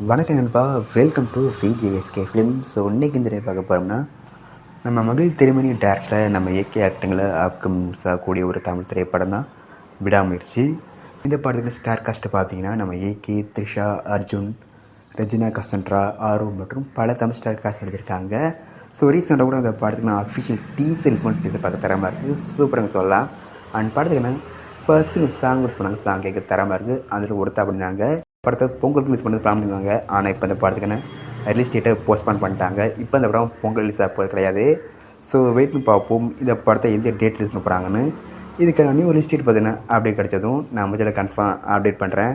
வணக்கம் நண்பா, welcome to VJSK film. So இன்றைக்கி இந்த பார்க்க போகிறோம்னா, நம்ம மகிழ் திருமணி டேரக்டரில் நம்ம இயற்கை ஆக்டிங்கில் அப்கம்ஸ் ஆகக்கூடிய ஒரு தமிழ் திரைப்படம் தான் விடாமுயற்சி. இந்த படத்துக்கு ஸ்டார் காஸ்ட்டை பார்த்தீங்கன்னா நம்ம ஏகே, த்ரிஷா, அர்ஜுன், ரெஜினா கசன்ட்ரா, ஆரோ மற்றும் பல தமிழ் ஸ்டார் காஸ்ட் எழுதியிருக்காங்க. ஸோ ரீசெண்டாக கூட அந்த படத்துக்கு நான் அஃபிஷியல் டீசர் பார்க்க தரமாக இருக்குது, சூப்பராக சொல்லலாம். அண்ட் படத்துக்கு என்ன ஃபர்ஸ்ட் சாங் சொன்னாங்க, சாங் கேட்க தரமாக இருக்குது. அதில் ஒருத்தா அப்படின்னாங்க படத்தை பொங்கலுக்கு ரிலீஸ் பண்ணது பிளான் பண்ணியிருந்தாங்க. ஆனால் இப்போ இந்த படத்துக்குன்னு ரிலீஸ் டேட்டை போஸ்ட்பான் பண்ணிட்டாங்க. இப்போ இந்த படம் பொங்கல் ரிலீஸ் ஆக போகிறது கிடையாது. ஸோ வெயிட் பண்ணி பார்ப்போம் இந்த படத்தை எந்த டேட் ரிலீஸ் பண்ண போகிறாங்கன்னு. இதுக்கான நியூ ரிலீஸ் டேட் பார்த்தீங்கன்னா அப்டேட் கிடைச்சதும் நான் முதல்ல கன்ஃபார்ம் அப்டேட் பண்ணுறேன்.